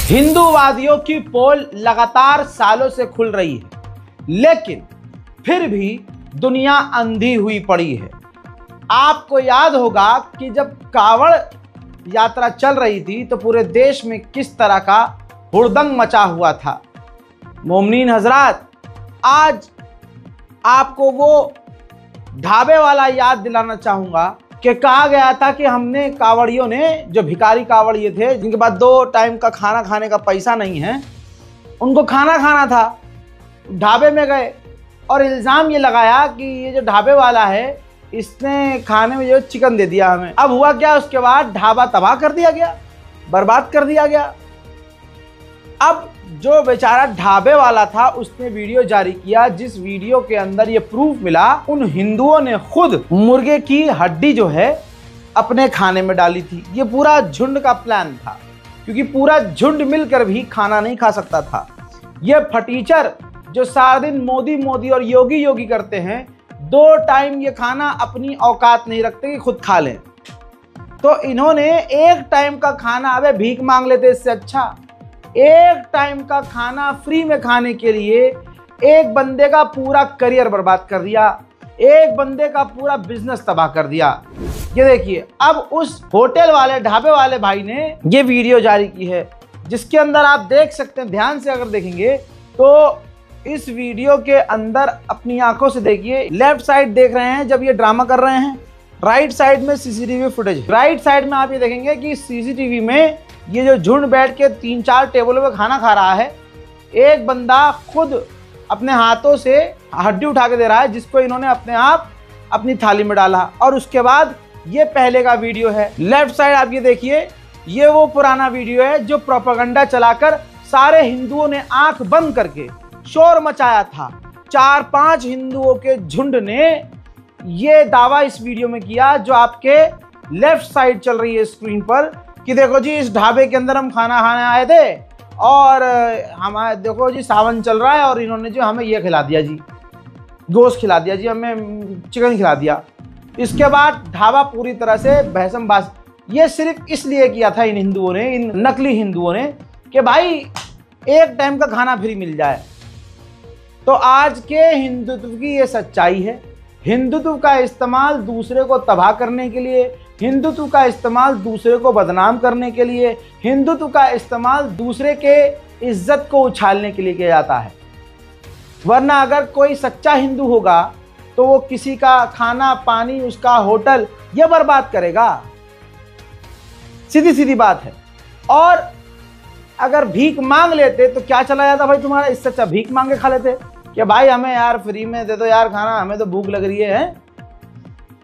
हिंदूवादियों की पोल लगातार सालों से खुल रही है, लेकिन फिर भी दुनिया अंधी हुई पड़ी है। आपको याद होगा कि जब कावड़ यात्रा चल रही थी तो पूरे देश में किस तरह का हुड़दंग मचा हुआ था। मोमिनीन हजरात, आज आपको वो ढाबे वाला याद दिलाना चाहूंगा कि कहा गया था कि हमने कावड़ियों ने, जो भिखारी कावड़िए थे जिनके पास 2 टाइम का खाना खाने का पैसा नहीं है, उनको खाना खाना था, ढाबे में गए और इल्ज़ाम ये लगाया कि ये जो ढाबे वाला है इसने खाने में जो चिकन दे दिया हमें। अब हुआ क्या, उसके बाद ढाबा तबाह कर दिया गया, बर्बाद कर दिया गया। अब जो बेचारा ढाबे वाला था उसने वीडियो जारी किया, जिस वीडियो के अंदर ये प्रूफ मिला उन हिंदुओं ने खुद मुर्गे की हड्डी जो है अपने खाने में डाली थी। ये पूरा झुंड का प्लान था, क्योंकि पूरा झुंड मिलकर भी खाना नहीं खा सकता था। ये फटीचर जो सारा दिन मोदी मोदी और योगी योगी करते हैं, 2 टाइम ये खाना अपनी औकात नहीं रखते कि खुद खा लें, तो इन्होंने 1 टाइम का खाना, अबे भीख मांग लेते इससे अच्छा, 1 टाइम का खाना फ्री में खाने के लिए एक बंदे का पूरा करियर बर्बाद कर दिया, एक बंदे का पूरा बिजनेस तबाह कर दिया। ये देखिए, अब उस होटल वाले, ढाबे वाले भाई ने ये वीडियो जारी की है, जिसके अंदर आप देख सकते हैं, ध्यान से अगर देखेंगे तो इस वीडियो के अंदर अपनी आंखों से देखिए, लेफ्ट साइड देख रहे हैं जब ये ड्रामा कर रहे हैं, राइट साइड में सीसीटीवी फुटेज, राइट साइड में आप ये देखेंगे कि सीसीटीवी में ये जो झुंड बैठ के 3-4 टेबलों पे खाना खा रहा है, एक बंदा खुद अपने हाथों से हड्डी उठा के दे रहा है, जिसको इन्होंने अपने आप अपनी थाली में डाला। और उसके बाद ये पहले का वीडियो है, लेफ्ट साइड आप ये देखिए, ये वो पुराना वीडियो है जो प्रोपेगेंडा चलाकर सारे हिंदुओं ने आंख बंद करके शोर मचाया था। 4-5 हिंदुओं के झुंड ने ये दावा इस वीडियो में किया, जो आपके लेफ्ट साइड चल रही है स्क्रीन पर, कि देखो जी इस ढाबे के अंदर हम खाना खाने आए थे और हमारे देखो जी सावन चल रहा है और इन्होंने जो हमें ये खिला दिया जी, गोश्त खिला दिया जी, हमें चिकन खिला दिया। इसके बाद ढाबा पूरी तरह से भैसम बास। ये सिर्फ इसलिए किया था इन हिंदुओं ने, इन नकली हिंदुओं ने, कि भाई 1 टाइम का खाना फ्री मिल जाए। तो आज के हिंदुत्व की ये सच्चाई है। हिंदुत्व का इस्तेमाल दूसरे को तबाह करने के लिए, हिंदुत्व का इस्तेमाल दूसरे को बदनाम करने के लिए, हिंदुत्व का इस्तेमाल दूसरे के इज्जत को उछालने के लिए किया जाता है। वरना अगर कोई सच्चा हिंदू होगा तो वो किसी का खाना पानी, उसका होटल, ये बर्बाद करेगा, सीधी सीधी बात है। और अगर भीख मांग लेते तो क्या चला जाता भाई तुम्हारा, इससे अच्छा भीख मांग के खा लेते कि भाई हमें यार फ्री में दे दो यार खाना, हमें तो भूख लग रही है।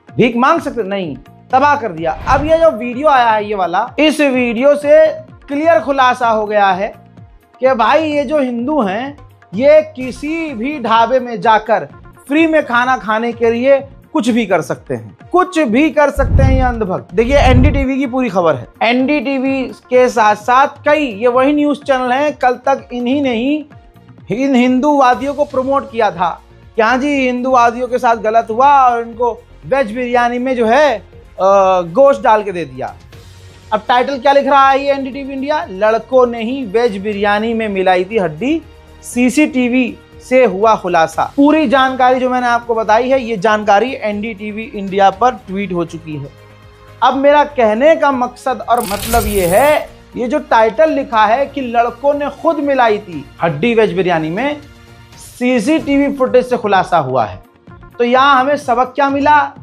भीख मांग सकते नहीं, तबाह कर दिया। अब ये जो वीडियो आया है ये वाला, इस वीडियो से क्लियर खुलासा हो गया है कि भाई ये जो हिंदू हैं ये किसी भी ढाबे में जाकर फ्री में खाना खाने के लिए कुछ भी कर सकते हैं, कुछ भी कर सकते हैं ये अंधभक्त। देखिए एनडीटीवी की पूरी खबर है, एनडीटीवी के साथ साथ कई ये वही न्यूज चैनल हैं, कल तक इन्हीं ने ही इन हिंदूवादियों को प्रमोट किया था कि हाँ जी हिंदूवादियों के साथ गलत हुआ और इनको वेज बिरयानी में जो है गोश्त डाल के दे दिया। अब टाइटल क्या लिख रहा है ये एनडीटीवी इंडिया, लड़कों ने ही वेज बिरयानी में मिलाई थी हड्डी, सीसीटीवी से हुआ खुलासा। पूरी जानकारी जो मैंने आपको बताई है, ये जानकारी एनडीटीवी इंडिया पर ट्वीट हो चुकी है। अब मेरा कहने का मकसद और मतलब ये है, ये जो टाइटल लिखा है कि लड़कों ने खुद मिलाई थी हड्डी वेज बिरयानी में, सीसीटीवी फुटेज से खुलासा हुआ है। तो यहाँ हमें सबक क्या मिला?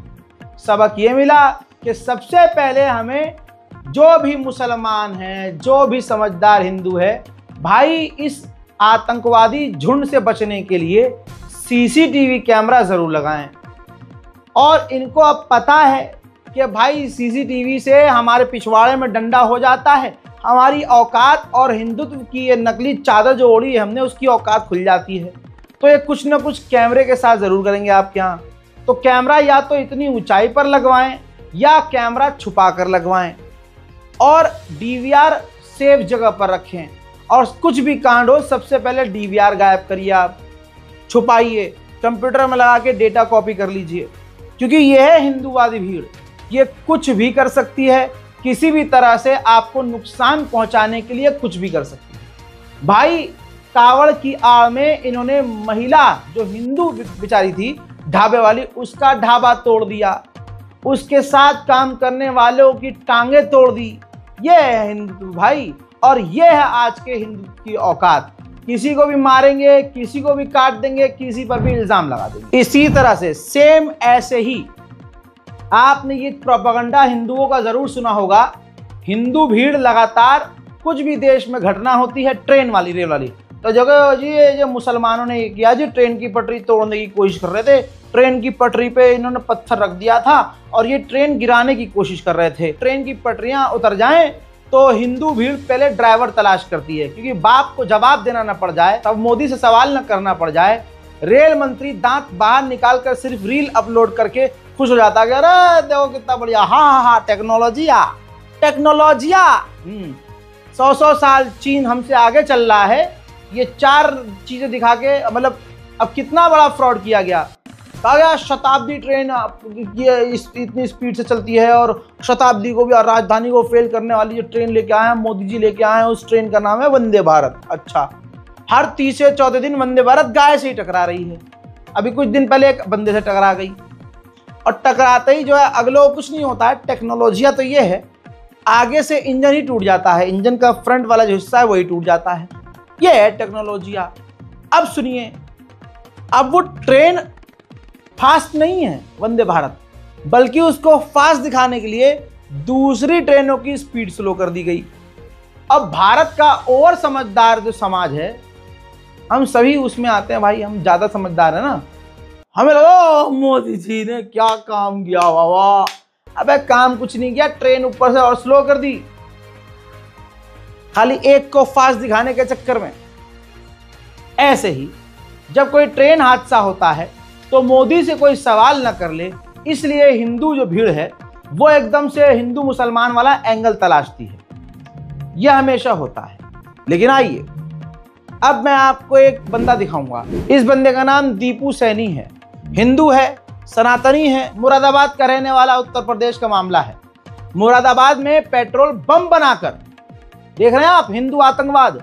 सबक ये मिला कि सबसे पहले हमें, जो भी मुसलमान हैं, जो भी समझदार हिंदू है, भाई इस आतंकवादी झुंड से बचने के लिए सीसीटीवी कैमरा जरूर लगाएं। और इनको अब पता है कि भाई सीसीटीवी से हमारे पिछवाड़े में डंडा हो जाता है, हमारी औकात और हिंदुत्व की ये नकली चादर जो ओढ़ी है हमने, उसकी औकात खुल जाती है। तो ये कुछ ना कुछ कैमरे के साथ ज़रूर करेंगे आपके यहाँ। तो कैमरा या तो इतनी ऊंचाई पर लगवाएं या कैमरा छुपा कर लगवाएं, और डीवीआर सेफ जगह पर रखें। और कुछ भी कांड हो, सबसे पहले डीवीआर गायब करिए, आप छुपाइए, कंप्यूटर में लगा के डेटा कॉपी कर लीजिए, क्योंकि ये है हिंदूवादी भीड़, ये कुछ भी कर सकती है, किसी भी तरह से आपको नुकसान पहुंचाने के लिए कुछ भी कर सकती है। भाई कावड़ की आड़ में इन्होंने महिला जो हिंदू बेचारी थी ढाबे वाली, उसका ढाबा तोड़ दिया, उसके साथ काम करने वालों की टांगे तोड़ दी। ये है हिंदू भाई, और ये है आज के हिंदू की औकात। किसी को भी मारेंगे, किसी को भी काट देंगे, किसी पर भी इल्जाम लगा देंगे। इसी तरह से सेम ऐसे ही आपने ये प्रोपेगेंडा हिंदुओं का जरूर सुना होगा। हिंदू भीड़ लगातार, कुछ भी देश में घटना होती है, ट्रेन वाली, रेल वाली, तो जगह जी ये जो मुसलमानों ने ये किया जी, ट्रेन की पटरी तोड़ने की कोशिश कर रहे थे, ट्रेन की पटरी पे इन्होंने पत्थर रख दिया था और ये ट्रेन गिराने की कोशिश कर रहे थे। ट्रेन की पटरियां उतर जाएं तो हिंदू भीड़ पहले ड्राइवर तलाश करती है, क्योंकि बाप को जवाब देना न पड़ जाए, तब मोदी से सवाल न करना पड़ जाए। रेल मंत्री दांत बाहर निकाल कर सिर्फ रील अपलोड करके खुश हो जाता है, अरे देखो कितना बढ़िया, हाँ हाँ हाँ टेक्नोलॉजिया टेक्नोलॉजिया। 100 साल चीन हमसे आगे चल रहा है, ये 4 चीजें दिखा के मतलब अब कितना बड़ा फ्रॉड किया गया। कहा गया शताब्दी ट्रेन इतनी स्पीड से चलती है, और शताब्दी को भी और राजधानी को फेल करने वाली जो ट्रेन लेके आए हैं मोदी जी, लेके आए हैं, उस ट्रेन का नाम है वंदे भारत। अच्छा, हर तीसरे चौथे दिन वंदे भारत गाय से ही टकरा रही है। अभी कुछ दिन पहले एक बंदे से टकरा गई, और टकराते ही जो है अगले कुछ नहीं होता है। टेक्नोलॉजिया तो ये है, आगे से इंजन ही टूट जाता है, इंजन का फ्रंट वाला जो हिस्सा है वही टूट जाता है। ये है टेक्नोलॉजिया। अब सुनिए, अब वो ट्रेन फास्ट नहीं है वंदे भारत, बल्कि उसको फास्ट दिखाने के लिए दूसरी ट्रेनों की स्पीड स्लो कर दी गई। अब भारत का ओवर समझदार जो समाज है, हम सभी उसमें आते हैं भाई, हम ज्यादा समझदार है ना, हमें लगा मोदी जी ने क्या काम किया, वाह। अबे काम कुछ नहीं किया, ट्रेन ऊपर से और स्लो कर दी, खाली एक को फास्ट दिखाने के चक्कर में। ऐसे ही जब कोई ट्रेन हादसा होता है तो मोदी से कोई सवाल न कर ले, इसलिए हिंदू जो भीड़ है वो एकदम से हिंदू मुसलमान वाला एंगल तलाशती है। यह हमेशा होता है। लेकिन आइए, अब मैं आपको एक बंदा दिखाऊंगा। इस बंदे का नाम दीपू सैनी है, हिंदू है, सनातनी है, मुरादाबाद का रहने वाला, उत्तर प्रदेश का मामला है। मुरादाबाद में पेट्रोल बम बनाकर, देख रहे हैं आप, हिंदू आतंकवाद,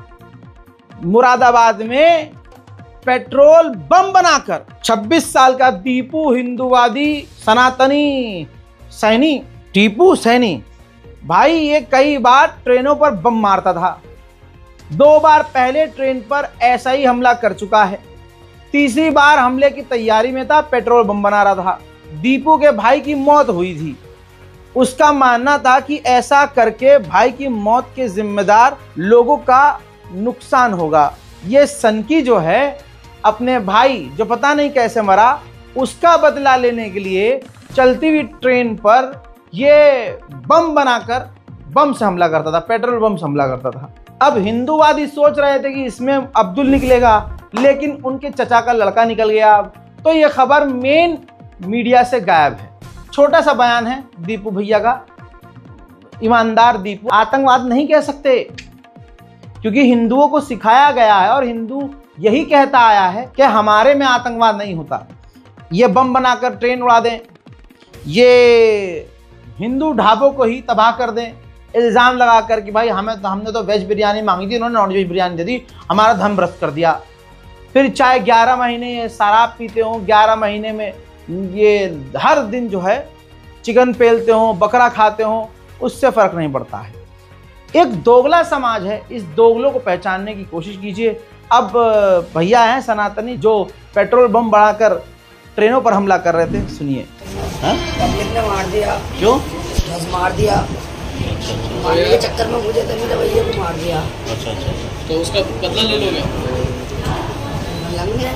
मुरादाबाद में पेट्रोल बम बनाकर 26 साल का दीपू हिंदूवादी सनातनी सैनी, टीपू सैनी भाई, ये कई बार ट्रेनों पर बम मारता था। 2 बार पहले ट्रेन पर ऐसा ही हमला कर चुका है। तीसरी बार हमले की तैयारी में था, पेट्रोल बम बना रहा था। दीपू के भाई की मौत हुई थी। उसका मानना था कि ऐसा करके भाई की मौत के जिम्मेदार लोगों का नुकसान होगा। ये सनकी जो है, अपने भाई जो पता नहीं कैसे मरा, उसका बदला लेने के लिए चलती हुई ट्रेन पर ये बम बनाकर बम से हमला करता था, पेट्रोल बम से हमला करता था। अब हिंदूवादी सोच रहे थे कि इसमें अब्दुल निकलेगा, लेकिन उनके चचा का लड़का निकल गया। तो ये खबर मेन मीडिया से गायब है। छोटा सा बयान है दीपू भैया का, ईमानदार दीपू। आतंकवाद नहीं कह सकते, क्योंकि हिंदुओं को सिखाया गया है और हिंदू यही कहता आया है कि हमारे में आतंकवाद नहीं होता। ये बम बनाकर ट्रेन उड़ा दें, ये हिंदू ढाबों को ही तबाह कर दें, इल्ज़ाम लगाकर कि भाई हमने तो वेज बिरयानी मांगी थी, उन्होंने नॉन वेज बिरयानी दे दी, हमारा धर्म भ्रष्ट कर दिया। फिर चाहे 11 महीने ये शराब पीते हों, 11 महीने में ये हर दिन जो है चिकन पेलते हों, बकरा खाते हों, उससे फ़र्क नहीं पड़ता है। एक दोगला समाज है, इस दोगलों को पहचानने की कोशिश कीजिए। अब भैया हैं सनातनी जो पेट्रोल बम बढ़ाकर ट्रेनों पर हमला कर रहे थे, सुनिए। पब्लिक ने मार दिया। क्यों? बस मार दिया, मारने के चक्कर में मुझे तो मेरे भैया को मार दिया। अच्छा, तो उसका बदला ले लोगे? लेंगे।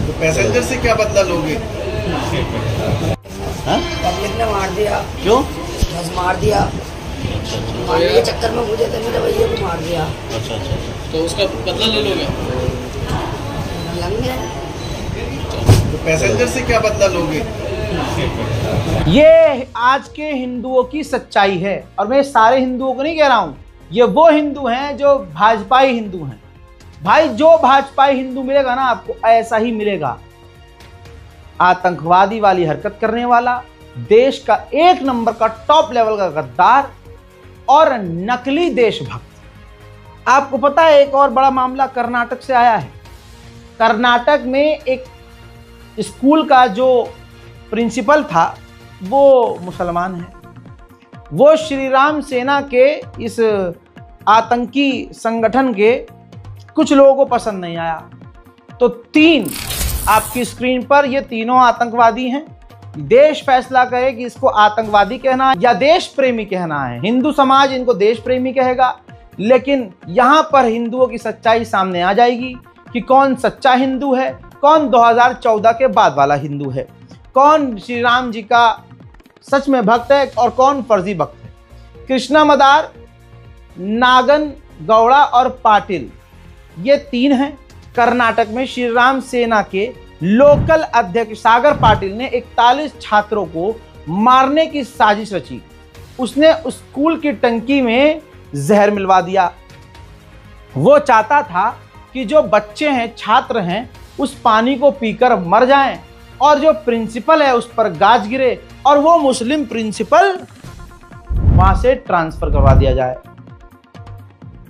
तो पैसेंजर से क्या बदला लोगे? पब्लिक ने मार दिया। क्यों? बस मार दिया, मारने के चक्कर में मुझे तो मेरे भैया को मार दिया। अच्छा, तो उसका बदला ले लोगे? लेंगे। तो पैसेंजर से क्या बदला लोगे? ये आज के हिंदुओं की सच्चाई है, और मैं सारे हिंदुओं को नहीं कह रहा हूं, ये वो हिंदू हैं जो भाजपाई हिंदू हैं। भाई जो भाजपाई हिंदू मिलेगा ना आपको, ऐसा ही मिलेगा। आतंकवादी वाली हरकत करने वाला, देश का 1 नंबर का टॉप लेवल का गद्दार और नकली देशभक्त। आपको पता है एक और बड़ा मामला कर्नाटक से आया है। कर्नाटक में एक स्कूल का जो प्रिंसिपल था वो मुसलमान है। वो श्री राम सेना के इस आतंकी संगठन के कुछ लोगों को पसंद नहीं आया, तो 3 आपकी स्क्रीन पर ये तीनों आतंकवादी हैं। देश फैसला करे कि इसको आतंकवादी कहना है या देश प्रेमी कहना है। हिंदू समाज इनको देश प्रेमी कहेगा, लेकिन यहाँ पर हिंदुओं की सच्चाई सामने आ जाएगी कि कौन सच्चा हिंदू है, कौन 2014 के बाद वाला हिंदू है, कौन श्री राम जी का सच में भक्त है और कौन फर्जी भक्त है। कृष्णा मदार, नागन गौड़ा और पाटिल, ये 3 हैं। कर्नाटक में श्री राम सेना के लोकल अध्यक्ष सागर पाटिल ने 41 छात्रों को मारने की साजिश रची। उसने उस स्कूल की टंकी में जहर मिलवा दिया। वो चाहता था कि जो बच्चे हैं, छात्र हैं, उस पानी को पीकर मर जाएं और जो प्रिंसिपल है उस पर गाज गिरे और वो मुस्लिम प्रिंसिपल वहां से ट्रांसफर करवा दिया जाए।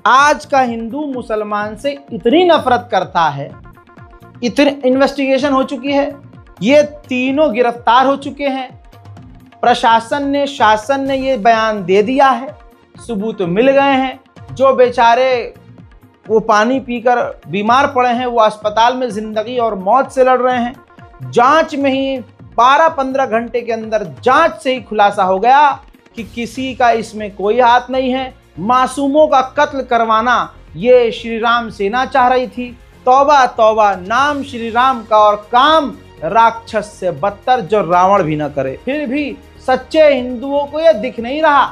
आज का हिंदू मुसलमान से इतनी नफरत करता है, इतनी इन्वेस्टिगेशन हो चुकी है, ये तीनों गिरफ्तार हो चुके हैं। प्रशासन ने, शासन ने ये बयान दे दिया है, सबूत मिल गए हैं। जो बेचारे वो पानी पीकर बीमार पड़े हैं, वो अस्पताल में जिंदगी और मौत से लड़ रहे हैं। जांच में ही 12-15 घंटे के अंदर जांच से ही खुलासा हो गया कि किसी का इसमें कोई हाथ नहीं है। मासूमों का कत्ल करवाना ये श्री राम सेना चाह रही थी। तौबा तौबा, नाम श्री राम का और काम राक्षस से बदतर जो रावण भी न करे। फिर भी सच्चे हिंदुओं को यह दिख नहीं रहा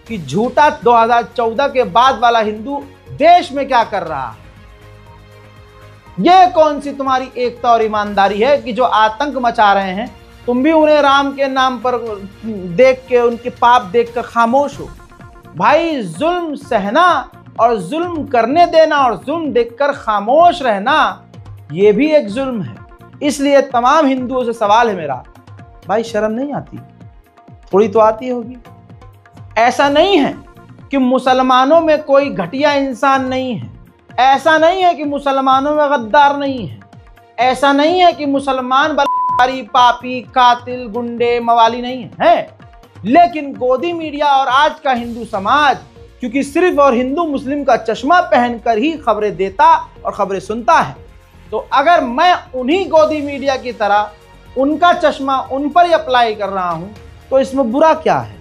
कि झूठा 2014 के बाद वाला हिंदू देश में क्या कर रहा है। यह कौन सी तुम्हारी एकता और ईमानदारी है कि जो आतंक मचा रहे हैं तुम भी उन्हें राम के नाम पर देख के, उनके पाप देखकर खामोश हो। भाई, जुल्म सहना और जुल्म करने देना और जुल्म देखकर खामोश रहना, यह भी एक जुल्म है। इसलिए तमाम हिंदुओं से सवाल है मेरा, भाई शर्म नहीं आती? थोड़ी तो आती होगी। ऐसा नहीं है कि मुसलमानों में कोई घटिया इंसान नहीं है, ऐसा नहीं है कि मुसलमानों में गद्दार नहीं है, ऐसा नहीं है कि मुसलमान बलात्कारी, पापी, कातिल, गुंडे, मवाली नहीं है। लेकिन गोदी मीडिया और आज का हिंदू समाज क्योंकि सिर्फ और हिंदू मुस्लिम का चश्मा पहनकर ही खबरें देता और खबरें सुनता है, तो अगर मैं उन्हीं गोदी मीडिया की तरह उनका चश्मा उन पर ही अप्लाई कर रहा हूं तो इसमें बुरा क्या है।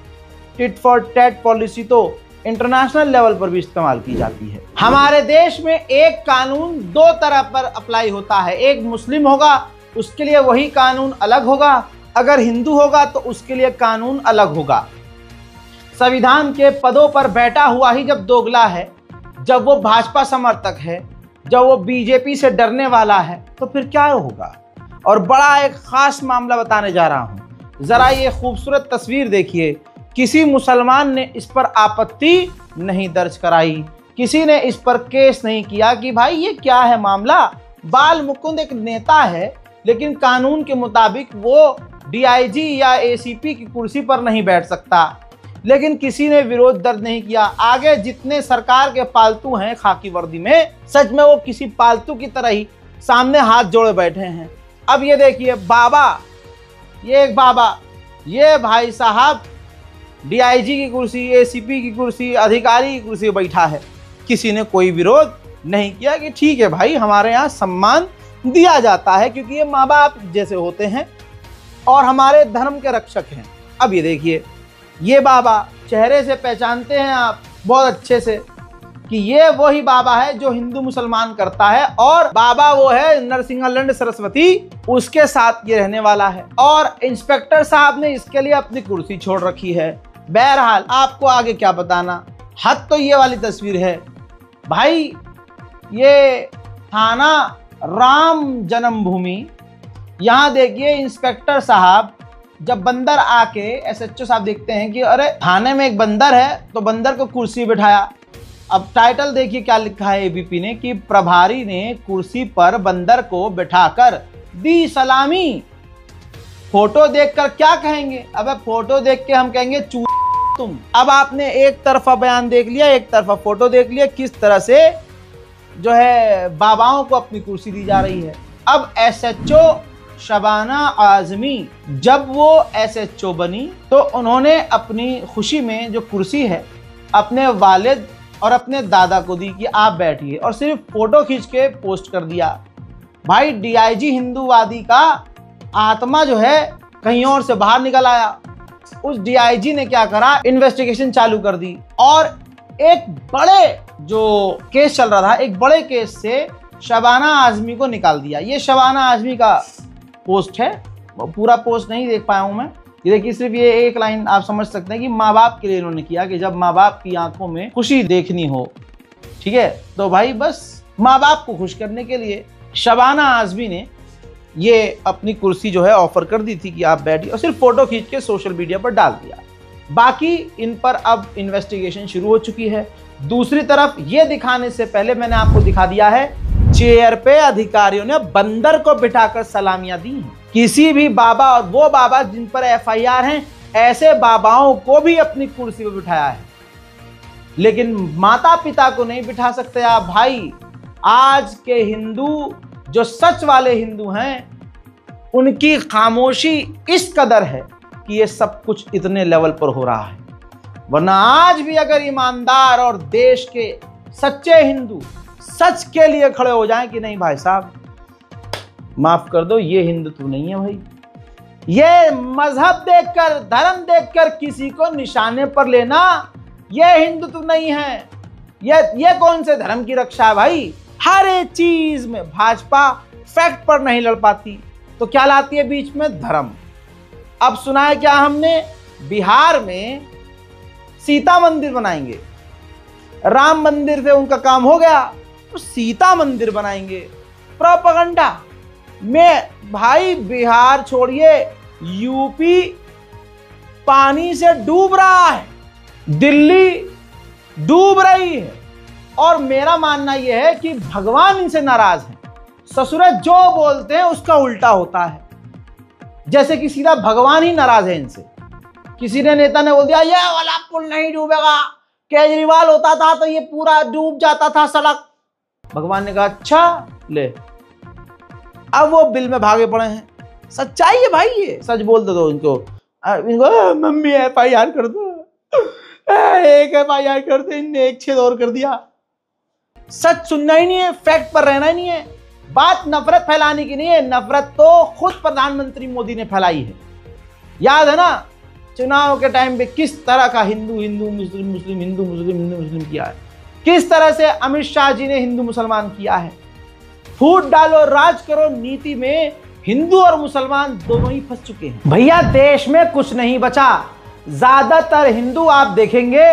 टिट फॉर टैट पॉलिसी तो इंटरनेशनल लेवल पर भी इस्तेमाल की जाती है। हमारे देश में एक कानून 2 तरह पर अप्लाई होता है। एक मुस्लिम होगा उसके लिए वही कानून अलग होगा, अगर हिंदू होगा तो उसके लिए कानून अलग होगा। संविधान के पदों पर बैठा हुआ ही जब दोगला है, जब वो भाजपा समर्थक है, जब वो बीजेपी से डरने वाला है, तो फिर क्या होगा। और बड़ा एक खास मामला बताने जा रहा हूं, जरा ये खूबसूरत तस्वीर देखिए। किसी मुसलमान ने इस पर आपत्ति नहीं दर्ज कराई, किसी ने इस पर केस नहीं किया कि भाई ये क्या है मामला। बाल मुकुंद एक नेता है, लेकिन कानून के मुताबिक वो डीआईजी या एसीपी की कुर्सी पर नहीं बैठ सकता, लेकिन किसी ने विरोध दर्ज नहीं किया। आगे जितने सरकार के पालतू हैं खाकी वर्दी में, सच में वो किसी पालतू की तरह ही सामने हाथ जोड़े बैठे हैं। अब ये देखिए बाबा, ये एक बाबा, ये भाई साहब डीआईजी की कुर्सी, एसीपी की कुर्सी, अधिकारी की कुर्सी बैठा है। किसी ने कोई विरोध नहीं किया कि ठीक है भाई, हमारे यहाँ सम्मान दिया जाता है क्योंकि ये माँ बाप जैसे होते हैं और हमारे धर्म के रक्षक हैं। अब ये देखिए, ये बाबा चेहरे से पहचानते हैं आप बहुत अच्छे से कि ये वही बाबा है जो हिंदू मुसलमान करता है, और बाबा वो है नरसिंहालंड सरस्वती, उसके साथ ये रहने वाला है। और इंस्पेक्टर साहब ने इसके लिए अपनी कुर्सी छोड़ रखी है। बहरहाल आपको आगे क्या बताना, हद तो ये वाली तस्वीर है भाई। ये थाना राम जन्मभूमि, यहाँ देखिए इंस्पेक्टर साहब जब बंदर आके एसएचओ साहब देखते हैं कि अरे थाने में एक बंदर है, तो बंदर को कुर्सी बिठाया। अब टाइटल देखिए क्या लिखा है एबीपी ने कि प्रभारी ने कुर्सी पर बंदर को बिठाकर दी सलामी। फोटो देखकर क्या कहेंगे? अबे फोटो देख के हम कहेंगे तुम। अब आपने एक तरफा बयान देख लिया, एक तरफा फोटो देख लिया, किस तरह से जो है बाबाओं को अपनी कुर्सी दी जा रही है। अब SHO शबाना आजमी जब वो SHO बनी तो उन्होंने अपनी खुशी में जो कुर्सी है अपने वालिद और अपने दादा को दी कि आप बैठिए, और सिर्फ फोटो खींच के पोस्ट कर दिया। भाई DIG हिंदूवादी का आत्मा जो है कहीं और से बाहर निकल आया। उस DIG ने क्या करा, इन्वेस्टिगेशन चालू कर दी और एक बड़े जो केस चल रहा था, एक बड़े केस से शबाना आजमी को निकाल दिया। ये शबाना आजमी का पोस्ट है, पूरा पोस्ट नहीं देख पाया हूं मैं, ये देखिए सिर्फ ये एक लाइन आप समझ सकते हैं कि माँ बाप के लिए इन्होंने किया कि जब माँ बाप की आंखों में खुशी देखनी हो, ठीक है, तो भाई बस माँ बाप को खुश करने के लिए शबाना आजमी ने ये अपनी कुर्सी जो है ऑफर कर दी थी कि आप बैठिए, और सिर्फ फोटो खींच के सोशल मीडिया पर डाल दिया। बाकी इन पर अब इन्वेस्टिगेशन शुरू हो चुकी है। दूसरी तरफ ये दिखाने से पहले मैंने आपको दिखा दिया है, चेयर पे अधिकारियों ने बंदर को बिठाकर सलामियां दी हैं। किसी भी बाबा, और वो बाबा जिन पर FIR हैं, ऐसे बाबाओं को भी अपनी कुर्सी पर बिठाया है, लेकिन माता पिता को नहीं बिठा सकते आप। भाई आज के हिंदू जो सच वाले हिंदू हैं, उनकी खामोशी इस कदर है कि ये सब कुछ इतने लेवल पर हो रहा है। वरना आज भी अगर ईमानदार और देश के सच्चे हिंदू सच के लिए खड़े हो जाएं कि नहीं भाई साहब माफ कर दो, ये हिंदुत्व नहीं है भाई। ये मजहब देखकर, धर्म देखकर किसी को निशाने पर लेना, ये हिंदुत्व नहीं है। ये कौन से धर्म की रक्षा है भाई। हर एक चीज में भाजपा फैक्ट पर नहीं लड़ पाती तो क्या लाती है बीच में, धर्म। अब सुना है क्या हमने, बिहार में सीता मंदिर बनाएंगे। राम मंदिर से उनका काम हो गया तो सीता मंदिर बनाएंगे। प्रोपेगेंडा में भाई बिहार छोड़िए, यूपी पानी से डूब रहा है, दिल्ली डूब रही है, और मेरा मानना यह है कि भगवान इनसे नाराज हैं। ससुरे जो बोलते हैं उसका उल्टा होता है, जैसे कि सीधा भगवान ही नाराज है इनसे। किसी ने नेता ने बोल दिया ये वाला पुल नहीं डूबेगा, केजरीवाल होता था तो ये पूरा डूब जाता था सड़क। भगवान ने कहा अच्छा ले, अब वो बिल में भागे पड़े हैं। सच्चाई है भाई, ये सच बोल दो इनको मम्मी FIR कर दो, एक FIR कर दो, इनने एक छेद और कर दिया। सच सुनना ही नहीं है, फैक्ट पर रहना ही नहीं है। बात नफरत फैलाने की नहीं है, नफरत तो खुद प्रधानमंत्री मोदी ने फैलाई है। याद है ना चुनाव के टाइम पे किस तरह का हिंदू हिंदू मुस्लिम मुस्लिम हिंदू मुस्लिम हिंदू मुस्लिम किया है, किस तरह से अमित शाह जी ने हिंदू मुसलमान किया है। फूट डालो राज करो नीति में हिंदू और मुसलमान दोनों ही फंस चुके हैं। भैया देश में कुछ नहीं बचा। ज्यादातर हिंदू आप देखेंगे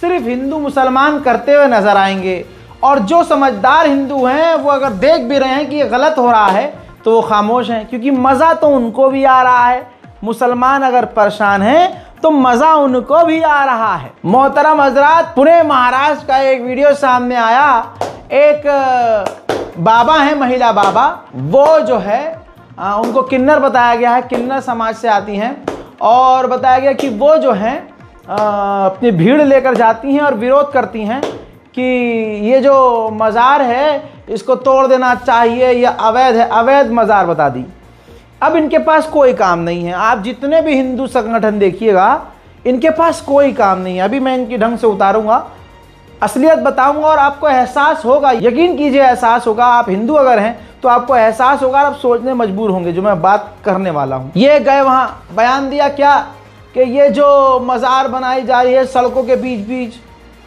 सिर्फ हिंदू मुसलमान करते हुए नजर आएंगे, और जो समझदार हिंदू हैं वो अगर देख भी रहे हैं कि ये गलत हो रहा है तो वो खामोश हैं, क्योंकि मजा तो उनको भी आ रहा है। मुसलमान अगर परेशान हैं तो मजा उनको भी आ रहा है। मोहतरम हजरात, पुणे महाराष्ट्र का एक वीडियो सामने आया। एक बाबा है, महिला बाबा, वो जो है उनको किन्नर बताया गया है, किन्नर समाज से आती हैं, और बताया गया कि वो जो है अपनी भीड़ लेकर जाती हैं और विरोध करती हैं कि ये जो मज़ार है इसको तोड़ देना चाहिए, या अवैध है, अवैध मज़ार बता दी। अब इनके पास कोई काम नहीं है। आप जितने भी हिंदू संगठन देखिएगा इनके पास कोई काम नहीं है। अभी मैं इनकी ढंग से उतारूंगा, असलियत बताऊंगा और आपको एहसास होगा, यकीन कीजिए एहसास होगा। आप हिंदू अगर हैं तो आपको एहसास होगा, आप सोचने मजबूर होंगे जो मैं बात करने वाला हूँ। ये गए वहाँ, बयान दिया क्या कि ये जो मज़ार बनाई जा रही है सड़कों के बीच बीच,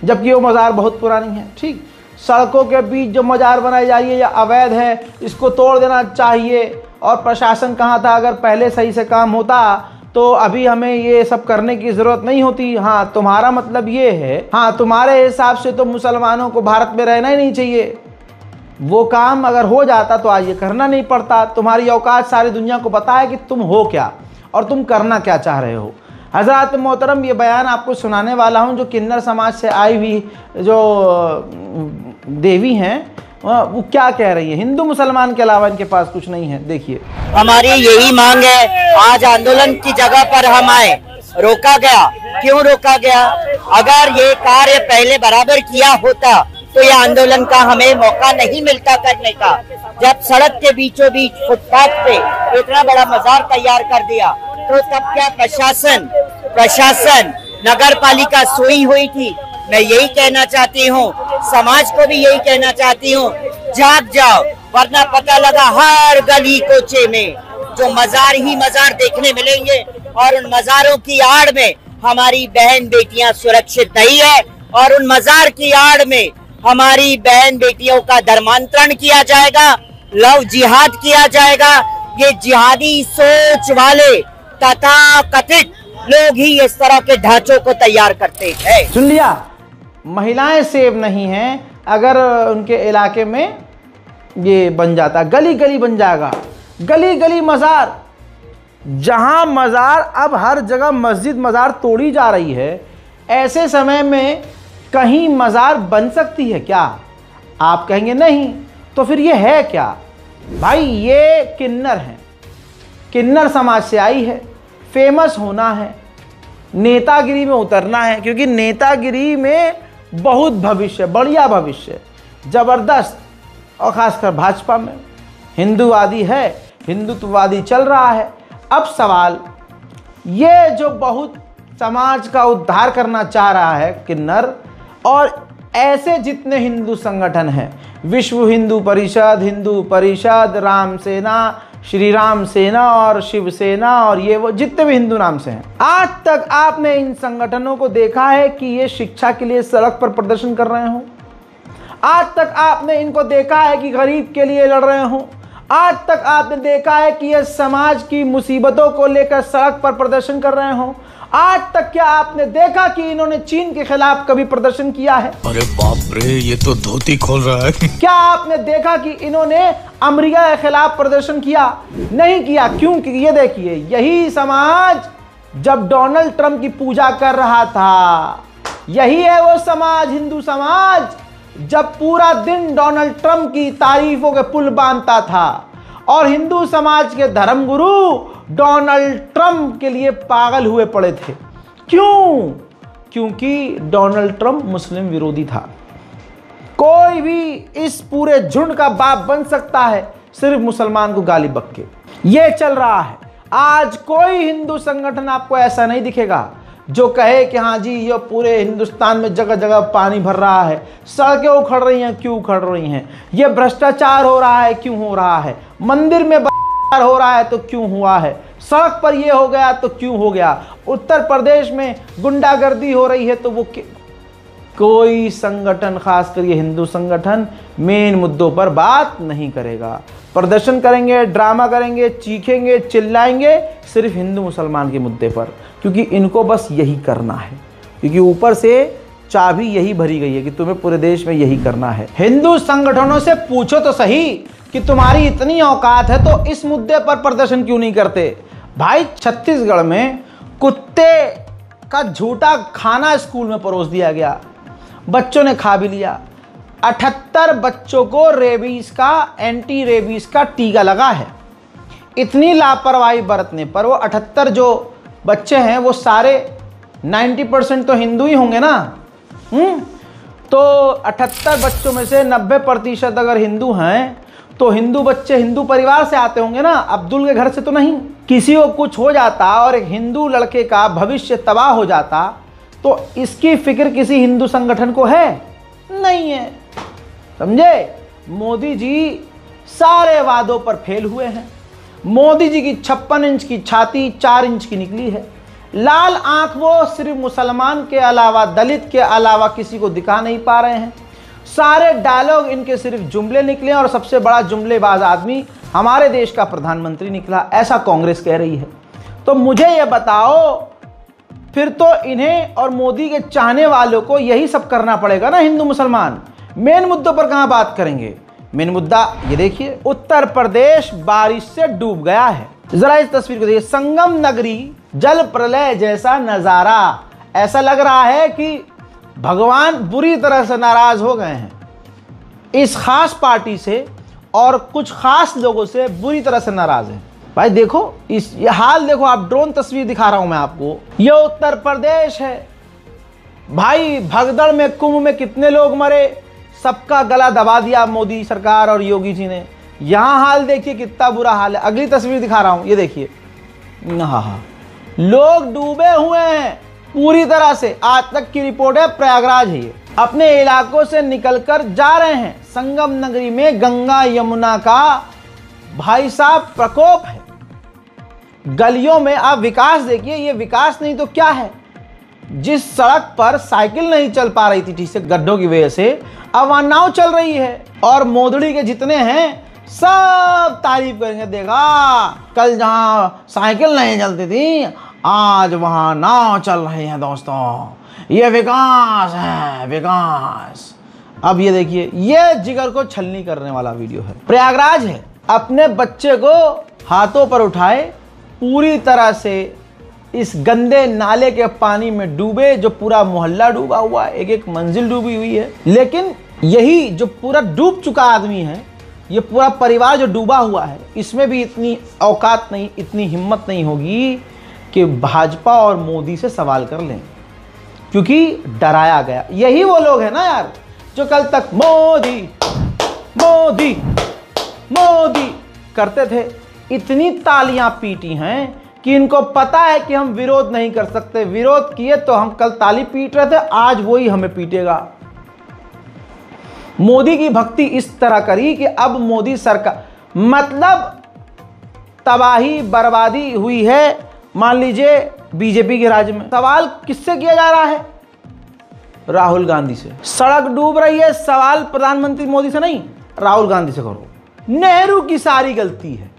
जबकि वो मज़ार बहुत पुरानी है, ठीक, सड़कों के बीच जो मज़ार बनाई जा रही है ये अवैध है, इसको तोड़ देना चाहिए। और प्रशासन कहाँ था, अगर पहले सही से काम होता तो अभी हमें ये सब करने की ज़रूरत नहीं होती। हाँ, तुम्हारा मतलब ये है, हाँ तुम्हारे हिसाब से तो मुसलमानों को भारत में रहना ही नहीं चाहिए। वो काम अगर हो जाता तो आज ये करना नहीं पड़ता। तुम्हारी औकात सारी दुनिया को पता है कि तुम हो क्या और तुम करना क्या चाह रहे हो। हज़रात मोहतरम, ये बयान आपको सुनाने वाला हूँ जो किन्नर समाज से आई हुई जो देवी हैं वो क्या कह रही है। हिंदू मुसलमान के अलावा इनके पास कुछ नहीं है। देखिए, हमारी यही मांग है। आज आंदोलन की जगह पर हम आए, रोका गया क्यों रोका गया? अगर ये कार्य पहले बराबर किया होता तो ये आंदोलन का हमें मौका नहीं मिलता करने का। जब सड़क के बीचों बीच फुटपाथ पे इतना बड़ा मजार तैयार कर दिया तो तब क्या प्रशासन नगर पालिका सोई हुई थी? मैं यही कहना चाहती हूँ, समाज को भी यही कहना चाहती हूँ, जाग जाओ, वरना पता लगा हर गली कोचे में जो मजार ही मजार देखने मिलेंगे और उन मजारों की आड़ में हमारी बहन बेटियां सुरक्षित नहीं है और उन मजार की आड़ में हमारी बहन बेटियों का धर्मांतरण किया जाएगा, लव जिहाद किया जाएगा। ये जिहादी सोच वाले तथाकथित लोग ही इस तरह के ढांचों को तैयार करते हैं। सुन लिया, महिलाएं सेव नहीं हैं अगर उनके इलाके में ये बन जाता, गली गली बन जाएगा, गली गली मज़ार। जहां मज़ार अब हर जगह मस्जिद मज़ार तोड़ी जा रही है, ऐसे समय में कहीं मज़ार बन सकती है क्या? आप कहेंगे नहीं, तो फिर ये है क्या? भाई ये किन्नर हैं, किन्नर समाज से आई है, फेमस होना है, नेतागिरी में उतरना है, क्योंकि नेतागिरी में बहुत भविष्य, बढ़िया भविष्य, ज़बरदस्त। और ख़ासकर भाजपा में हिंदूवादी है, हिंदुत्ववादी चल रहा है। अब सवाल ये जो बहुत समाज का उद्धार करना चाह रहा है किन्नर, और ऐसे जितने हिंदू संगठन हैं, विश्व हिंदू परिषद, राम सेना, श्री राम सेना और शिवसेना और ये वो जितने भी हिंदू नाम से हैं, आज तक आपने इन संगठनों को देखा है कि ये शिक्षा के लिए सड़क पर प्रदर्शन कर रहे हों? आज तक आपने इनको देखा है कि गरीब के लिए लड़ रहे हों? आज तक आपने देखा है कि ये समाज की मुसीबतों को लेकर सड़क पर प्रदर्शन कर रहे हों? आज तक क्या आपने देखा कि इन्होंने चीन के खिलाफ कभी प्रदर्शन किया है? अरे बाप रे, ये तो धोती खोल रहा है। क्या आपने देखा कि इन्होंने अमेरिका के खिलाफ प्रदर्शन किया? नहीं किया। क्योंकि ये देखिए, यही समाज जब डोनाल्ड ट्रंप की पूजा कर रहा था, यही है वो समाज, हिंदू समाज, जब पूरा दिन डोनाल्ड ट्रंप की तारीफों के पुल बांधता था और हिंदू समाज के धर्मगुरु डोनाल्ड ट्रंप के लिए पागल हुए पड़े थे। क्यों? क्योंकि डोनाल्ड ट्रंप मुस्लिम विरोधी था। कोई भी इस पूरे झुंड का बाप बन सकता है सिर्फ मुसलमान को गाली बक के। ये चल रहा है। आज कोई हिंदू संगठन आपको ऐसा नहीं दिखेगा जो कहे कि हाँ जी ये पूरे हिंदुस्तान में जगह जगह पानी भर रहा है, सड़कें उखड़ रही हैं, क्यों उखड़ रही हैं, ये भ्रष्टाचार हो रहा है, क्यों हो रहा है, मंदिर में हो रहा है तो क्यों हुआ है, सड़क पर ये हो गया तो क्यों हो गया, उत्तर प्रदेश में गुंडागर्दी हो रही है तो वो कोई संगठन, खासकर ये हिंदू संगठन, मेन मुद्दों पर बात नहीं करेगा। प्रदर्शन करेंगे, ड्रामा करेंगे, चीखेंगे, चिल्लाएंगे सिर्फ हिंदू मुसलमान के मुद्दे पर, क्योंकि इनको बस यही करना है, क्योंकि ऊपर से चाबी यही भरी गई है कि तुम्हें पूरे देश में यही करना है। हिंदू संगठनों से पूछो तो सही कि तुम्हारी इतनी औकात है तो इस मुद्दे पर प्रदर्शन क्यों नहीं करते? भाई छत्तीसगढ़ में कुत्ते का झूठा खाना स्कूल में परोस दिया गया, बच्चों ने खा भी लिया। 78 बच्चों को रेबीज का, एंटी रेबीज का टीका लगा है। इतनी लापरवाही बरतने पर वो 78 जो बच्चे हैं वो सारे 90% तो हिंदू ही होंगे ना। तो 78 बच्चों में से 90% अगर हिंदू हैं तो हिंदू बच्चे हिंदू परिवार से आते होंगे ना, अब्दुल के घर से तो नहीं। किसी को कुछ हो जाता और एक हिंदू लड़के का भविष्य तबाह हो जाता तो इसकी फिक्र किसी हिंदू संगठन को है? नहीं है। समझे? मोदी जी सारे वादों पर फेल हुए हैं। मोदी जी की 56 इंच की छाती 4 इंच की निकली है। लाल आंख वो सिर्फ मुसलमान के अलावा, दलित के अलावा किसी को दिखा नहीं पा रहे हैं। सारे डायलॉग इनके सिर्फ जुमले निकले और सबसे बड़ा जुमलेबाज आदमी हमारे देश का प्रधानमंत्री निकला, ऐसा कांग्रेस कह रही है। तो मुझे ये बताओ, फिर तो इन्हें और मोदी के चाहने वालों को यही सब करना पड़ेगा ना हिंदू मुसलमान। मेन मुद्दों पर कहां बात करेंगे? मेन मुद्दा ये देखिए, उत्तर प्रदेश बारिश से डूब गया है। जरा इस तस्वीर को देखिए, संगम नगरी जल प्रलय जैसा नजारा। ऐसा लग रहा है कि भगवान बुरी तरह से नाराज हो गए हैं इस खास पार्टी से और कुछ खास लोगों से बुरी तरह से नाराज हैं। भाई देखो ये हाल देखो, आप ड्रोन तस्वीर दिखा रहा हूं मैं आपको। ये उत्तर प्रदेश है भाई, भगदड़ में कुंभ में कितने लोग मरे, सबका गला दबा दिया मोदी सरकार और योगी जी ने। यहां हाल देखिए कितना बुरा हाल है। अगली तस्वीर दिखा रहा हूं, ये देखिए, हाँ लोग डूबे हुए हैं पूरी तरह से। आज तक की रिपोर्ट है, प्रयागराज है ये। अपने इलाकों से निकलकर जा रहे हैं। संगम नगरी में गंगा यमुना का भाई साहब प्रकोप है। गलियों में आप विकास देखिए, ये विकास नहीं तो क्या है। जिस सड़क पर साइकिल नहीं चल पा रही थी ठीक से गड्ढों की वजह से, अब वहां नाव चल रही है। और मोदड़ी के जितने हैं सब तारीफ करेंगे, देखा कल जहां साइकिल नहीं चलती थी आज वहां नाव चल रही है। दोस्तों ये विकास है, विकास। अब ये देखिए, ये जिगर को छलनी करने वाला वीडियो है। प्रयागराज है, अपने बच्चे को हाथों पर उठाए, पूरी तरह से इस गंदे नाले के पानी में डूबे, जो पूरा मोहल्ला डूबा हुआ है, एक एक मंजिल डूबी हुई है। लेकिन यही जो पूरा डूब चुका आदमी है, ये पूरा परिवार जो डूबा हुआ है, इसमें भी इतनी औकात नहीं, इतनी हिम्मत नहीं होगी कि भाजपा और मोदी से सवाल कर लें, क्योंकि डराया गया। यही वो लोग हैं ना यार, जो कल तक मोदी मोदी मोदी करते थे। इतनी तालियां पीटी हैं कि इनको पता है कि हम विरोध नहीं कर सकते। विरोध किए तो हम कल ताली पीट रहे थे, आज वही हमें पीटेगा। मोदी की भक्ति इस तरह करी कि अब मोदी सरकार, मतलब तबाही बर्बादी हुई है, मान लीजिए बीजेपी के राज्य में। सवाल किससे किया जा रहा है? राहुल गांधी से। सड़क डूब रही है, सवाल प्रधानमंत्री मोदी से नहीं, राहुल गांधी से करो। नेहरू की सारी गलती है,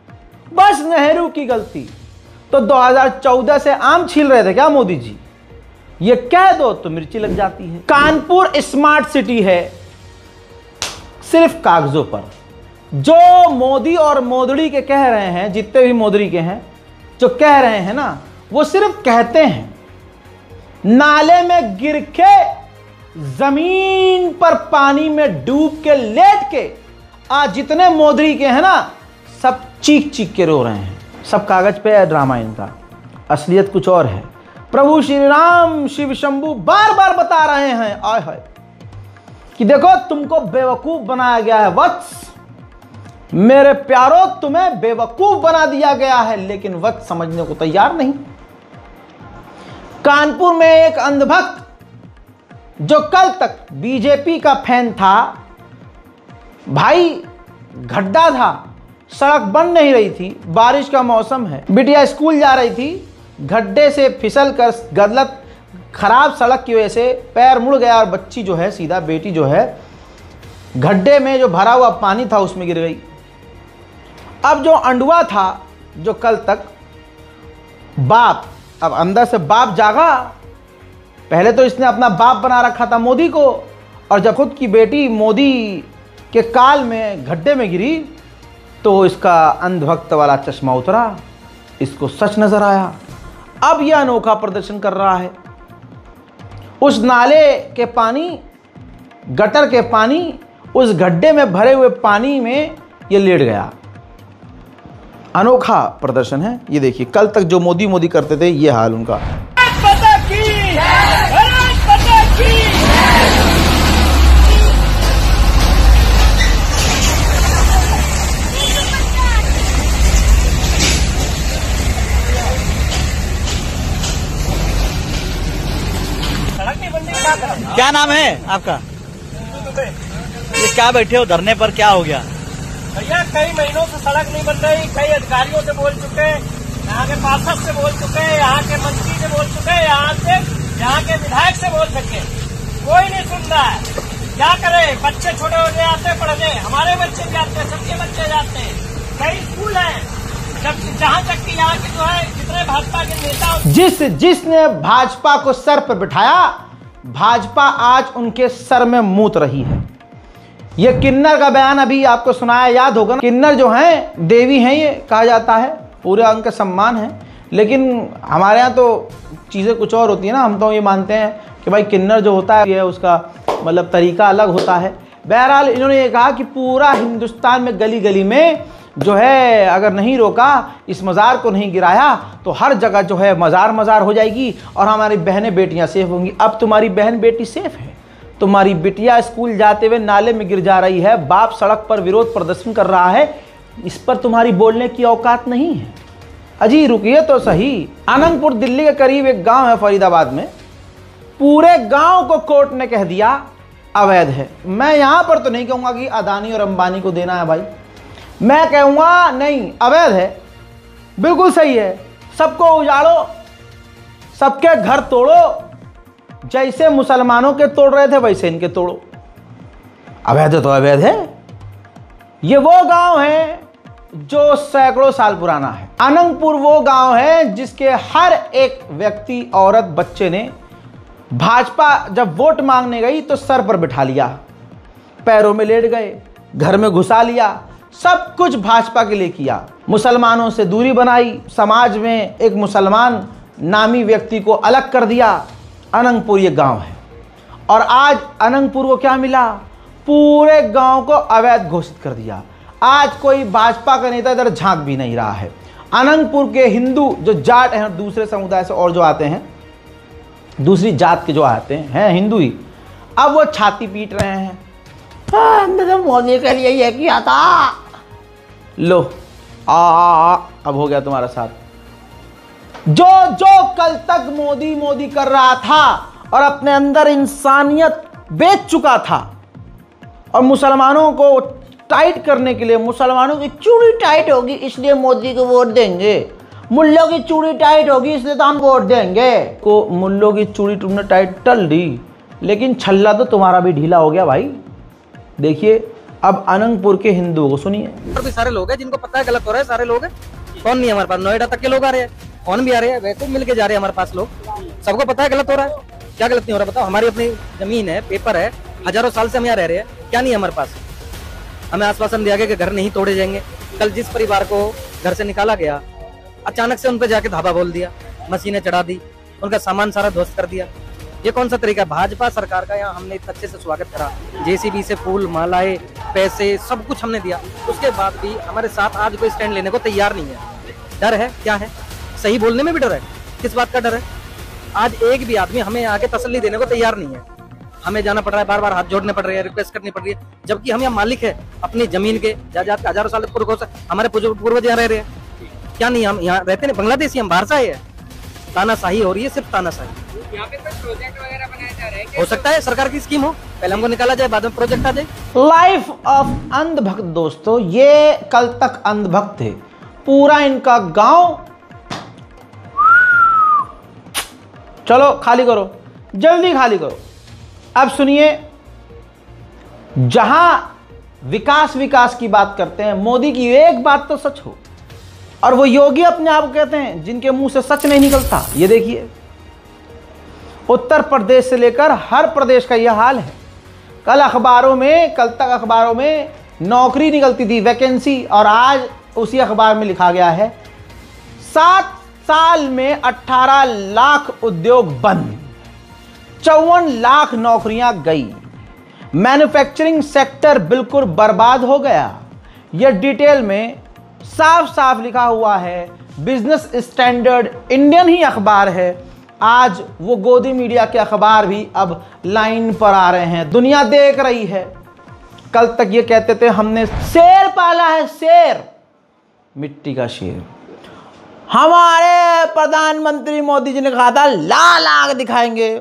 बस नेहरू की गलती। तो 2014 से आम छील रहे थे क्या मोदी जी? ये कह दो तो मिर्ची लग जाती है। कानपुर स्मार्ट सिटी है सिर्फ कागजों पर। जो मोदी और मोदड़ी के कह रहे हैं, जितने भी मोदड़ी के हैं जो कह रहे हैं ना, वो सिर्फ कहते हैं। नाले में गिर के, जमीन पर पानी में डूब के, लेट के, आज जितने मोदड़ी के हैं ना, सब चीख चीख के रो रहे हैं। सब कागज पे है ड्रामा इनका, असलियत कुछ और है। प्रभु श्री राम शिव शंभू बार बार बता रहे हैं आय हाय कि देखो तुमको बेवकूफ बनाया गया है वत्स, मेरे प्यारो तुम्हें बेवकूफ बना दिया गया है। लेकिन वत्स समझने को तैयार नहीं। कानपुर में एक अंधभक्त जो कल तक बीजेपी का फैन था, भाई गड्ढा था, सड़क बन नहीं रही थी, बारिश का मौसम है, बिटिया स्कूल जा रही थी, गड्ढे से फिसल कर गलत खराब सड़क की वजह से पैर मुड़ गया और बच्ची जो है, सीधा बेटी जो है, गड्ढे में जो भरा हुआ पानी था उसमें गिर गई। अब जो अंडुआ था, जो कल तक बाप, अब अंदर से बाप जागा। पहले तो इसने अपना बाप बना रखा था मोदी को, और जब खुद की बेटी मोदी के काल में गड्ढे में गिरी तो इसका अंधभक्त वाला चश्मा उतरा, इसको सच नजर आया। अब यह अनोखा प्रदर्शन कर रहा है। उस नाले के पानी, गटर के पानी, उस गड्ढे में भरे हुए पानी में ये लेट गया। अनोखा प्रदर्शन है ये। देखिए कल तक जो मोदी मोदी करते थे, ये हाल उनका। क्या नाम है आपका? ये क्या बैठे हो धरने पर, क्या हो गया? भैया कई महीनों से सड़क नहीं बन रही। कई अधिकारियों से बोल चुके, यहाँ के पार्षद से बोल चुके, यहाँ के मंत्री से बोल चुके, यहाँ के विधायक से बोल चुके, कोई नहीं सुन रहा है। क्या करे? बच्चे छोटे होते आते पढ़ने, हमारे बच्चे भी आते हैं, सबके बच्चे जाते हैं। कई स्कूल हैं, जब जहाँ तक कि यहाँ के जो है जितने भाजपा के नेता, जिसने भाजपा को सर पर बिठाया, भाजपा आज उनके सर में मूत रही है। ये किन्नर का बयान अभी आपको सुनाया, याद होगा ना। किन्नर जो हैं देवी हैं, ये कहा जाता है, पूरा उनका सम्मान है। लेकिन हमारे यहाँ तो चीज़ें कुछ और होती है ना। हम तो ये मानते हैं कि भाई किन्नर जो होता है ये उसका मतलब तरीका अलग होता है। बहरहाल इन्होंने ये कहा कि पूरा हिंदुस्तान में गली गली में जो है अगर नहीं रोका, इस मज़ार को नहीं गिराया तो हर जगह जो है मज़ार मज़ार हो जाएगी और हमारी बहनें बेटियां सेफ होंगी। अब तुम्हारी बहन बेटी सेफ है, तुम्हारी बिटिया स्कूल जाते हुए नाले में गिर जा रही है, बाप सड़क पर विरोध प्रदर्शन कर रहा है, इस पर तुम्हारी बोलने की औकात नहीं है। अजी रुकिए तो सही। अनंतपुर दिल्ली के करीब एक गांव है फरीदाबाद में, पूरे गांव को कोर्ट ने कह दिया अवैध है। मैं यहां पर तो नहीं कहूंगा कि अदानी और अंबानी को देना है भाई, मैं कहूंगा नहीं, अवैध है, बिल्कुल सही है। सबको उजाड़ो, सबके घर तोड़ो, जैसे मुसलमानों के तोड़ रहे थे वैसे इनके तोड़ो। अवैध है तो अवैध है। ये वो गांव है जो सैकड़ों साल पुराना है। अनंतपुर वो गांव है जिसके हर एक व्यक्ति, औरत, बच्चे ने भाजपा जब वोट मांगने गई तो सर पर बिठा लिया, पैरों में लेट गए, घर में घुसा लिया, सब कुछ भाजपा के लिए किया। मुसलमानों से दूरी बनाई, समाज में एक मुसलमान नामी व्यक्ति को अलग कर दिया। अनंतपुर ये गांव है और आज अनंतपुर को क्या मिला? पूरे गांव को अवैध घोषित कर दिया। आज कोई भाजपा का नेता इधर झांक भी नहीं रहा है। अनंतपुर के हिंदू जो जाट हैं, दूसरे समुदाय से और जो आते हैं, दूसरी जात के जो आते हैं हिंदू ही, अब वो छाती पीट रहे हैं, हमने तो मोदी के लिए ये किया था। लो अब हो गया तुम्हारा साथ। जो जो कल तक मोदी मोदी कर रहा था और अपने अंदर इंसानियत बेच चुका था और मुसलमानों को टाइट करने के लिए, मुसलमानों की चूड़ी टाइट होगी इसलिए मोदी को वोट देंगे, मुल्लों की चूड़ी टाइट होगी इसलिए तो हम वोट देंगे। को मुल्लों की चूड़ी तुमने टाइट टल दी, लेकिन छल्ला तो तुम्हारा भी ढीला हो गया भाई। देखिए अब अनंतपुर के हिंदुओं को सुनिए। और भी सारे लोग हैं जिनको पता है गलत हो रहा है, सारे लोग हैं। कौन नहीं हमारे पास, नोएडा तक के लोग आ रहे हैं, कौन भी आ रहे हैं, वैसे मिल के जा रहे हैं हमारे पास लोग। सबको पता है गलत हो रहा है, क्या गलत नहीं हो रहा बताओ। हमारी अपनी जमीन है, पेपर है, हजारों साल से हम यहाँ रह रहे हैं, क्या नहीं है हमारे पास। हमें आश्वासन दिया गया कि घर नहीं तोड़े जाएंगे। कल जिस परिवार को घर से निकाला गया, अचानक से उन पर जाके धावा बोल दिया, मशीनें चढ़ा दी, उनका सामान सारा ध्वस्त कर दिया। ये कौन सा तरीका है भाजपा सरकार का? यहाँ हमने इतने अच्छे से स्वागत करा, जेसीबी से फूल, मालाएं, पैसे, सब कुछ हमने दिया, उसके बाद भी हमारे साथ आज कोई स्टैंड लेने को तैयार नहीं है। डर है, क्या है? सही बोलने में भी डर है। किस बात का डर है? आज एक भी आदमी हमें आके तसल्ली देने को तैयार नहीं है। हमें जाना पड़ रहा है, बार बार हाथ जोड़ने पड़ रहे हैं, रिक्वेस्ट करनी पड़ रही है, जबकि हम यहाँ मालिक है अपनी जमीन के, जायदाद हजारों साल हमारे पूर्वज यहाँ रह रहे हैं। क्या नहीं हम यहाँ रहते नहीं? बांग्लादेशी हम बाहर से आए हैं। तानाशाही हो रही है, सिर्फ तानाशाही। यहाँ पे कोई प्रोजेक्ट वगैरह बनाया जा रहा है? हो सकता है सरकार की स्कीम हो, पहले हमको निकाला जाए, बाद में प्रोजेक्ट आ जाए। लाइफ ऑफ अंधभक्त दोस्तों, ये कल तक अंधभक्त थे, पूरा इनका गांव। चलो खाली करो, जल्दी खाली करो। अब सुनिए, जहां विकास विकास की बात करते हैं, मोदी की एक बात तो सच हो, और वो योगी अपने आप को कहते हैं जिनके मुंह से सच नहीं निकलता। ये देखिए, उत्तर प्रदेश से लेकर हर प्रदेश का यह हाल है। कल तक अखबारों में नौकरी निकलती थी, वैकेंसी, और आज उसी अखबार में लिखा गया है 7 साल में 18 लाख उद्योग बंद, 54 लाख नौकरियां गई, मैन्युफैक्चरिंग सेक्टर बिल्कुल बर्बाद हो गया। यह डिटेल में साफ साफ लिखा हुआ है। बिजनेस स्टैंडर्ड इंडियन ही अखबार है। आज वो गोदी मीडिया के अखबार भी अब लाइन पर आ रहे हैं, दुनिया देख रही है। कल तक ये कहते थे हमने शेर पाला है, शेर, मिट्टी का शेर। हमारे प्रधानमंत्री मोदी जी ने कहा था लाल आग दिखाएंगे,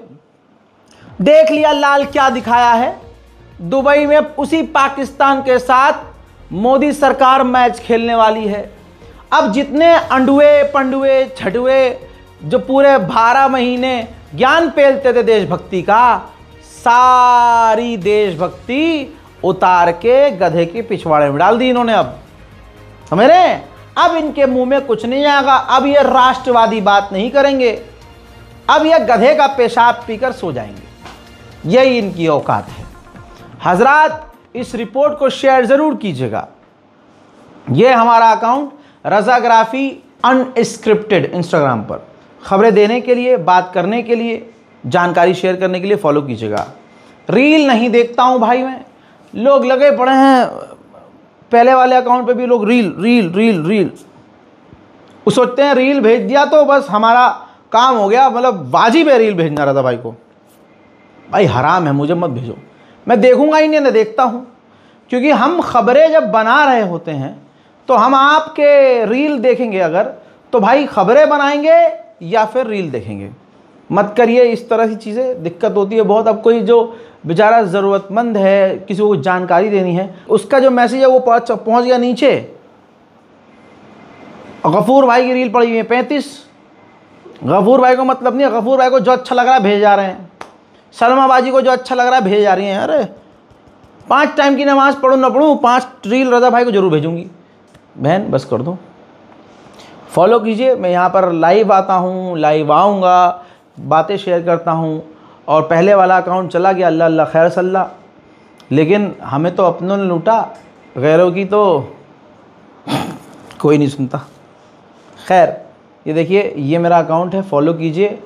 देख लिया लाल क्या दिखाया है। दुबई में उसी पाकिस्तान के साथ मोदी सरकार मैच खेलने वाली है। अब जितने अंडुए पंडुए छटुए जो पूरे 12 महीने ज्ञान पेलते थे देशभक्ति का, सारी देशभक्ति उतार के गधे के पिछवाड़े में डाल दी इन्होंने। अब समझ रहे हैं? अब इनके मुंह में कुछ नहीं आएगा। अब ये राष्ट्रवादी बात नहीं करेंगे, अब ये गधे का पेशाब पीकर सो जाएंगे। यही इनकी औकात है। हजरात, इस रिपोर्ट को शेयर जरूर कीजिएगा। ये हमारा अकाउंट रजाग्राफी अनस्क्रिप्टेड इंस्टाग्राम पर खबरें देने के लिए, बात करने के लिए, जानकारी शेयर करने के लिए फॉलो कीजिएगा। रील नहीं देखता हूं भाई मैं, लोग लगे पड़े हैं पहले वाले अकाउंट पे भी लोग रील रील रील रील, वो सोचते हैं रील भेज दिया तो बस हमारा काम हो गया, मतलब वाजिब है रील भेजना रज़ा भाई को। भाई हराम है, मुझे मत भेजो, मैं देखूंगा ही नहीं, ना देखता हूँ, क्योंकि हम खबरें जब बना रहे होते हैं तो हम आपके रील देखेंगे अगर, तो भाई खबरें बनाएंगे या फिर रील देखेंगे। मत करिए इस तरह की चीज़ें, दिक्कत होती है बहुत। अब कोई जो बेचारा ज़रूरतमंद है, किसी को जानकारी देनी है, उसका जो मैसेज है वो पहुँच गया नीचे, गफूर भाई की रील पड़ी हुई है 35, गफूर भाई को मतलब नहीं है, गफूर भाई को जो अच्छा लग रहा है भेज जा रहे हैं, सलमा बाजी को जो अच्छा लग रहा है भेज जा रही हैं। अरे 5 टाइम की नमाज़ पढ़ूँ ना पढ़ूँ, 5 रील रज़ा भाई को ज़रूर भेजूँगी। बहन बस कर दो, फॉलो कीजिए। मैं यहाँ पर लाइव आता हूँ, लाइव आऊँगा, बातें शेयर करता हूँ। और पहले वाला अकाउंट चला गया, अल्लाह अल्लाह खैर सल्ला, लेकिन हमें तो अपनों ने लूटा, गैरों की तो कोई नहीं सुनता। खैर ये देखिए, ये मेरा अकाउंट है, फॉलो कीजिए।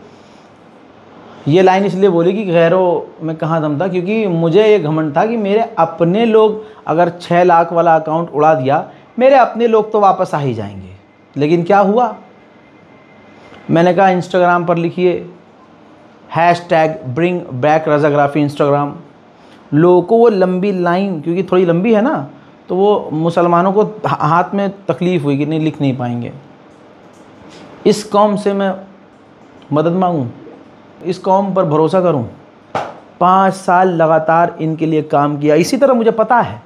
ये लाइन इसलिए बोली कि गैरों में कहाँ दम था, क्योंकि मुझे ये घमंड था कि मेरे अपने लोग अगर 6 लाख वाला अकाउंट उड़ा दिया, मेरे अपने लोग तो वापस आ ही जाएंगे। लेकिन क्या हुआ, मैंने कहा इंस्टाग्राम पर लिखिए #bring back रज़ाग्राफ़ी इंस्टाग्राम। लोगों को वो लंबी लाइन, क्योंकि थोड़ी लंबी है ना, तो वो मुसलमानों को हाथ में तकलीफ़ हुई कि नहीं लिख नहीं पाएंगे। इस कौम से मैं मदद मांगूं, इस कौम पर भरोसा करूं। 5 साल लगातार इनके लिए काम किया। इसी तरह मुझे पता है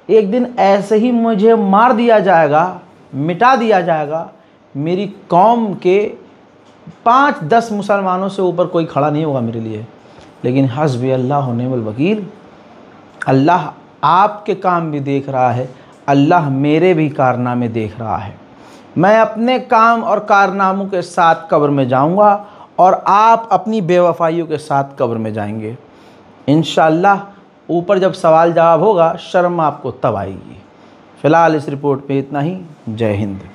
एक दिन ऐसे ही मुझे मार दिया जाएगा, मिटा दिया जाएगा, मेरी कौम के 5-10 मुसलमानों से ऊपर कोई खड़ा नहीं होगा मेरे लिए। लेकिन हस्बी अल्लाह व निअमल वकील, अल्लाह आपके काम भी देख रहा है, अल्लाह मेरे भी कारनामे देख रहा है। मैं अपने काम और कारनामों के साथ कब्र में जाऊंगा और आप अपनी बेवफाइयों के साथ कब्र में जाएंगे इंशाअल्लाह। ऊपर जब सवाल जवाब होगा, शर्म आपको तब आएगी। फ़िलहाल इस रिपोर्ट पे इतना ही। जय हिंद।